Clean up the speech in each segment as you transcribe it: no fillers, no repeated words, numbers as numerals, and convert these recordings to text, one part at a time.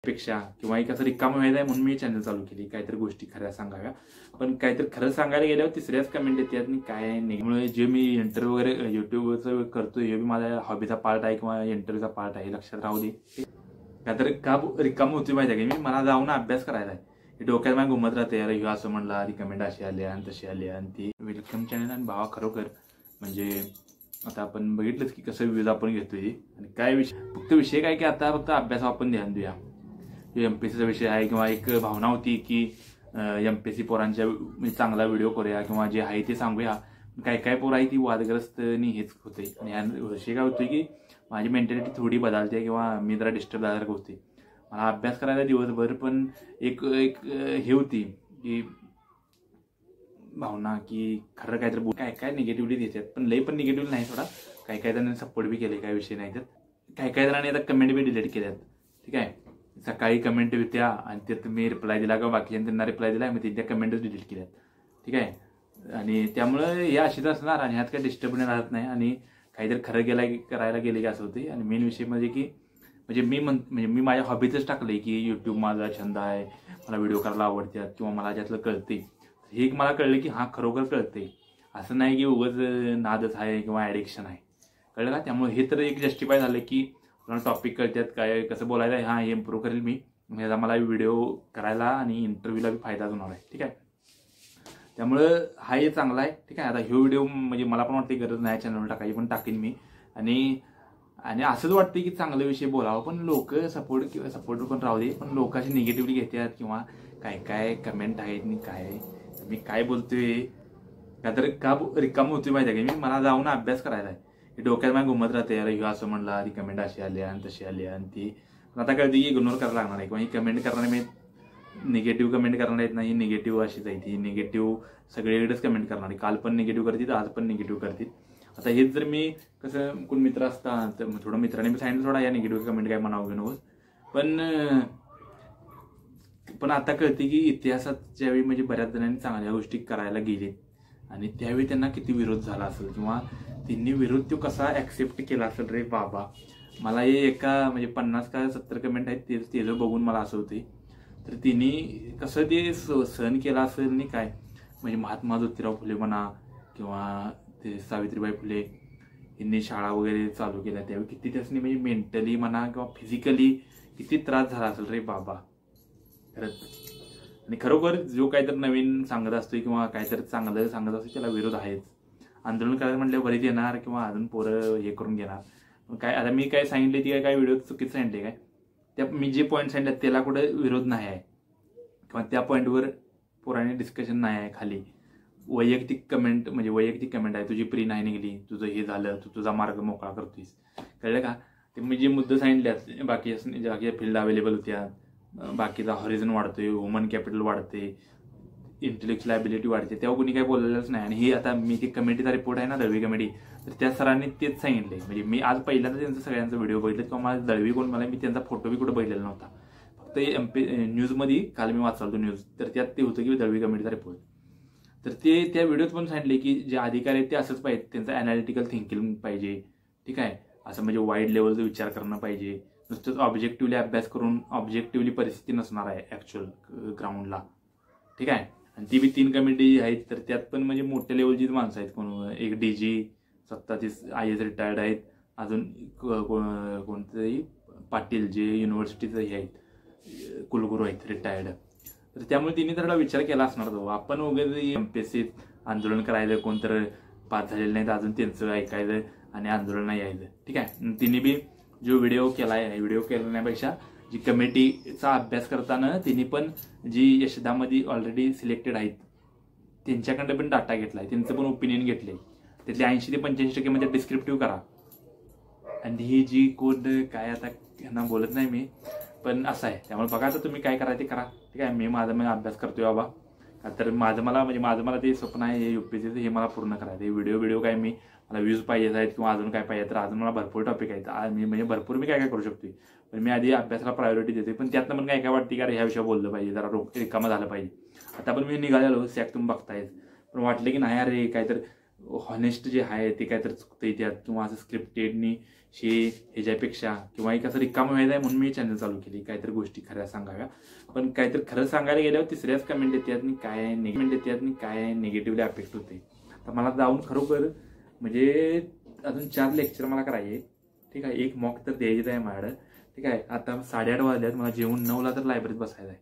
पेक्षा किंवा एक असं रिकामं व्हायचं आहे म्हणून मी चॅनल चालू केली, काहीतरी गोष्टी खऱ्या सांगाव्या. पण काहीतरी खरं सांगायला गेल्यावर तिसऱ्याच कमेंट येतात आणि काय नाही. त्यामुळे जे मी इंटरव्ह्यू वगैरे युट्यूबवरचं करतो हे बी माझ्या हॉबीचा पार्ट आहे किंवा इंटरव्ह्यूचा पार्ट आहे, लक्षात राहू दे. काहीतरी का रिकामं होती माहिती आहे की मी मला जाऊन अभ्यास करायला आहे, डोक्यात माझ्या घुमत राहते. अरे ह्यो असं म्हणला, ती कमेंट अशी आली आणि तशी आली आणि ती. वेलकम चॅनल आणि भावा खरोखर म्हणजे आता आपण बघितलंच की कसं व्ह्यूज आपण घेतोय आणि काय विषय, फक्त विषय काय की आता फक्त अभ्यासावर आपण ध्यान देऊया. एमपीएससीचा विषय आहे किंवा एक भावना होती की एमपीएससी पोरांच्या चांगला व्हिडिओ करूया किंवा जे आहे ते सांगूया. काय काय पोरं आहे ती वादग्रस्त आणि हेच होते आणि ह्या विषय काय होतोय की माझी मेंटॅलिटी थोडी बदलते किंवा मी जरा डिस्टर्ब झाल्यासारखं होते. मला अभ्यास करायला दिवसभर पण एक एक हे होती की भावना की खरं काहीतरी काय काय निगेटिव्हिटी देतात, पण लई पण निगेटिव्ह नाही थोडा. काही काही जणांनी सपोर्ट बी केले, काही विषय नाही तर काही काही जणांनी आता कमेंट बी डिलीट केल्यात. ठीक आहे, सकाळी कमेंट होत्या आणि त्यात मी रिप्लाय दिला किंवा बाकीच्या त्यांना रिप्लाय दिला, मी त्या कमेंटच डिलीट केल्यात. ठीक आहे, आणि त्यामुळं या अशीच असणार आणि ह्यात काही डिस्टर्ब राहत नाही आणि काहीतरी खरं करायला गेले की असं होते. आणि मेन विषय म्हणजे की म्हणजे मी माझ्या हॉबीतच टाकले की यूट्यूब माझा छंद आहे, मला व्हिडिओ करायला आवडतात किंवा मला ज्यातलं कळते हे मला कळलं की हां खरोखर कळते, असं नाही की उगाच नादच आहे किंवा ॲडिक्शन आहे, कळलं का. त्यामुळे हे तर एक जस्टिफाय झालं की मला टॉपिक कळतात, काय कसं बोलायचं आहे, हां हे इम्प्रूव्ह करेल मी, ह्याचा मला व्हिडिओ करायला आणि इंटरव्ह्यूला बी फायदा होणार आहे. ठीक आहे, त्यामुळं हा हे चांगला आहे. ठीक आहे, आता ह्यो व्हिडिओ म्हणजे मला पण वाटते गरज नाही चॅनलवर टाकायची, पण टाकेन मी. आणि असंच वाटतं की चांगले विषय बोलावं, पण लोक सपोर्ट पण राहू दे, पण लोकांची निगेटिव्हिटी घेतात किंवा काय काय कमेंट आहेत आणि काय मी काय बोलतोय का तर का रिकामं होतोय माहिती आहे की मी मला जाऊन अभ्यास करायला आहे, डोक्यात माझ्या घुमत राहते. अरे ह्यो असं म्हणला, ती कमेंट अशी आली आणि तशी आली आणि ती. आता कळते की इग्नोर करायला लागणार आहे किंवा ही कमेंट करणारे मी निगेटिव्ह कमेंट करणार आहेत नाही, निगेटिव्ह अशीच आहे ती, निगेटिव्ह सगळीकडेच कमेंट करणार आहे. काल पण निगेटिव्ह करतील, आज पण निगेटिव्ह करतील. आता हेच जर मी कसं कोण मित्र असता तर थोडं मित्राने मी सांगितलं थोडा या निगेटिव्ह कमेंट काय म्हणावं घेऊ नकोस, पण आता कळते की इतिहासात ज्यावेळी म्हणजे बऱ्याच जणांनी चांगल्या गोष्टी करायला गेले आणि त्यावेळी त्यांना किती विरोध झाला असेल किंवा त्यांनी विरोध तो कसा ऍक्सेप्ट केला असेल. रे बाबा, मला हे एका म्हणजे 50 का 70 कमेंट आहेत ते जर बघून मला असं होते तर तिने कसं ते सहन केला असेल आणि काय म्हणजे महात्मा ज्योतिराव फुले म्हणा किंवा ते सावित्रीबाई फुले यांनी शाळा वगैरे चालू केल्या त्यावेळी किती त्यासनी म्हणजे मेंटली म्हणा किंवा फिजिकली किती त्रास झाला असेल. रे बाबा खरंच. आणि खरोखर जो काहीतरी नवीन सांगत असतो किंवा काहीतरी चांगलं सांगत असतो त्याला विरोध आहेच. आंदोलन करायला म्हटलं बरीच येणार किंवा अजून पोरं हे करून घेणार. काय आता मी काय सांगितले ती काय व्हिडिओ चुकीचं सांगितले काय, त्या मी जे पॉईंट सांगितले त्याला कुठं विरोध नाही आहे किंवा त्या पॉईंटवर पोराने डिस्कशन नाही आहे. खाली वैयक्तिक कमेंट म्हणजे वैयक्तिक कमेंट आहे, तुझी प्री नाही निघली, तुझं हे झालं, तू तुझा मार्ग मोकळा करतोयस, कळलं का. ते मी जे मुद्दे सांगितले बाकी फील्ड अवेलेबल होत्या, बाकीचा हॉरिझन वाढतोय, ह्युमन कॅपिटल वाढते, इंटेलेक्च्युअल ॲबिलिटी वाढते, तेव्हा कोणी काही बोललेलंच नाही. आणि हे आता मी ती कमिटीचा रिपोर्ट आहे ना दळवी कमिटी, तर त्या सरांनी तेच सांगितले. म्हणजे मी आज पहिल्यांदा त्यांचं सगळ्यांचा व्हिडिओ बघितले किंवा मला दळवी कोण मला मी त्यांचा फोटो बी कुठं बघितलेला नव्हता, फक्त न्यूजमध्ये काल मी वाचलो न्यूज, तर त्यात ते होतं की दळवी कमिटीचा रिपोर्ट. तर ते त्या व्हिडिओत पण सांगितले की जे अधिकारी आहेत ते असंच पाहिजे, त्यांचं अनालिटिकल थिंकिंग पाहिजे. ठीक आहे, असं म्हणजे वाईड लेवलचा विचार करणं पाहिजे, नुसतंच ऑब्जेक्टिव्हली अभ्यास करून ऑब्जेक्टिव्हली परिस्थिती नसणार आहे ॲक्च्युअल ग्राउंडला. ठीक आहे, आणि ती बी 3 कमिटी आहेत, तर त्यात पण म्हणजे मोठ्या लेवलचीच माणसं आहेत. कोण एक DG स्वतः ते IAS रिटायर्ड आहेत, अजून कोणतंही पाटील जे युनिव्हर्सिटीचं हे आहेत कुलगुरू आहेत रिटायर्ड. तर त्यामुळे तिने थोडा विचार केला असणार तो. आपण वगैरे MPSC आंदोलन करायचं, कोणतं पास झालेलं नाही तर अजून त्यांचं ऐकायचं आणि आंदोलन यायचं. ठीक आहे, तिने बी जो व्हिडिओ केला आहे, व्हिडिओ केल्यापेक्षा जी कमिटीचा अभ्यास करताना तिने पण जी यशदामध्ये ऑलरेडी सिलेक्टेड आहेत त्यांच्याकडे पण डाटा घेतला आहे, त्यांचं पण ओपिनियन घेतले, त्यातले 80 ते 85% म्हणजे डिस्क्रिप्टिव्ह करा. आणि ही जी कोड काय आता यांना बोलत नाही मी, पण असं आहे. त्यामुळे बघा आता तुम्ही काय करा ते करा. ठीक आहे, मी अभ्यास करतोय बाबा, का तर माझं मला ते स्वप्न आहे हे UPSCचं, हे मला पूर्ण करायचं. हे व्हिडिओ काय मला व्ह्यूज पाहिजे आहेत किंवा अजून काय पाहिजे तर अजून मला भरपूर टॉपिक आहेत. म्हणजे भरपूर मी काय करू शकतो, पण मी आधी अभ्यासाला प्रायोरिटी देते. पण त्यातनं पण काय वाटते की अरे ह्या विषयावर बोललं पाहिजे, जरा रिकामं झालं पाहिजे. आता पण मी निघालेलो सॅक तुम्ही बघतायच, पण वाटलं की नाही अरे काय तर हॉनेस्ट जे आहे ते काय तर चुकतंय त्यात, किंवा असं स्क्रिप्टेडनी ह्याच्यापेक्षा, किंवा एक असं रिकामं व्हायचं आहे म्हणून मी चॅनल चालू केली, काहीतरी गोष्टी खऱ्या सांगाव्या. पण काहीतरी खरं सांगायला गेल्यावर तिसऱ्याच कमेंट येतात आणि काय निगेटिव्हली अफेक्ट होते. तर मला जाऊन खरोखर म्हणजे अजून 4 लेक्चर मला करायचे. ठीक आहे, एक मॉक तर द्यायचं आहे माझ्याकडं. ठीक आहे, आता 8:30 वाजल्यात, मला जेवून 9ला तर लायब्ररीत बसायचं आहे.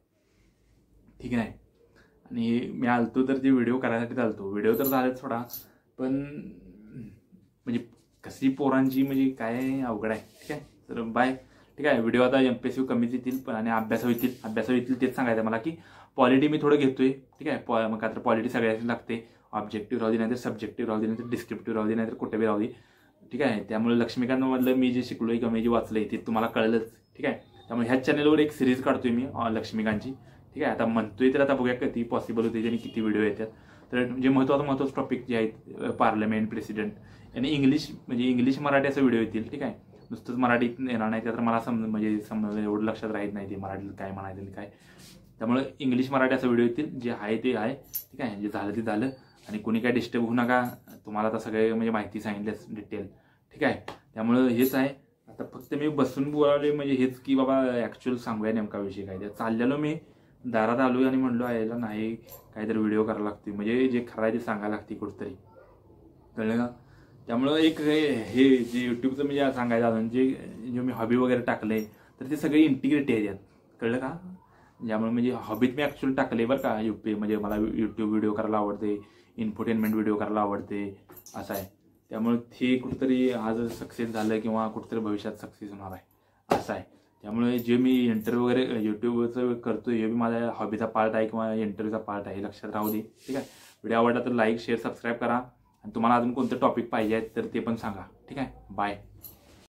ठीक आहे, आणि मी आलतो तर ते व्हिडिओ करायसाठी आलतो. व्हिडिओ तर झालेच थोडा, पण म्हणजे कशी पोरांची म्हणजे काय अवघड आहे. ठीक आहे, तर बाय. ठीक आहे, व्हिडिओ आता MPSC कमीच येतील, पण आणि अभ्यास होतील तेच सांगायचं मला की पॉलिटी मी थोडं घेतोय. ठीक आहे, मग आता पॉलिटी सगळ्याची लागते. ऑब्जेक्टिव्ह राहू दे, नाहीतर सब्जेक्टिव्ह राहू दे, नाहीतर डिस्क्रिप्टिव्ह राहू दे, नाहीतर कुठे बी राहू दे. ठीक आहे, त्यामुळे लक्ष्मीकांतमधलं मी जे शिकलोय किंवा मी जे वाचलंय ते तुम्हाला कळलंच. ठीक आहे, त्यामुळे ह्याच चॅनलवर एक सिरीज काढतोय मी लक्ष्मीकांतची. ठीक आहे, आता म्हणतोय तर आता बघूया किती पॉसिबल होते आणि किती व्हिडिओ येतात. तर जे महत्त्वाचे टॉपिक जे आहेत, पार्लमेंट, प्रेसिडेंट, आणि इंग्लिश मराठी असं व्हिडिओ येतील. ठीक आहे, नुसतंच मराठीत येणार नाही, तर मला समजा एवढं लक्षात राहत नाही ते मराठीत काय म्हणायचं आणि काय. त्यामुळे इंग्लिश मराठी असं व्हिडिओ येतील, जे आहे ते आहे. ठीक आहे, जे झालं ते झालं, आणि कोणी काय डिस्टर्ब होऊ नका. तुम्हाला आता सगळे म्हणजे माहिती सांगितलीच डिटेल. ठीक आहे, त्यामुळे हेच आहे. आता फक्त मी बसून बोलावले म्हणजे हेच की बाबा ॲक्च्युअल सांगूया नेमका विषय काय. चाललेलो मी दारात आलो आणि म्हणलो यायला नाही काहीतरी व्हिडिओ करायला लागते, म्हणजे जे खरं आहे ते सांगायला लागते कुठंतरी. कळलं का? त्यामुळं एक हे जे यूट्यूबचं म्हणजे सांगायचं अजून जे मी हॉबी वगैरे टाकले, तर ते सगळे इंटिग्रिटी आहे त्यात. कळलं का? ज्यामुळे म्हणजे हॉबीत मी ॲक्च्युअली टाकले बरं का. म्हणजे मला यूट्यूब व्हिडिओ करायला आवडते, इन्फोटेनमेंट व्हिडिओ करायला आवडते, असं आहे. त्यामुळे ते कुठंतरी आज सक्सेस झालं किंवा कुठंतरी भविष्यात सक्सेस होणार आहे, असं आहे. त्यामुळे जे मी इंटरव्ह्यू वगैरे यूट्यूबचं करतो हे बी माझ्या हॉबीचा पार्ट आहे किंवा इंटरव्ह्यूचा पार्ट आहे, लक्षात राहू दे. ठीक आहे, व्हिडिओ आवडला तर लाईक, शेअर, सबस्क्राईब करा. आणि तुम्हाला अजून कोणतं टॉपिक पाहिजे आहेत तर ते पण सांगा. ठीक आहे, बाय.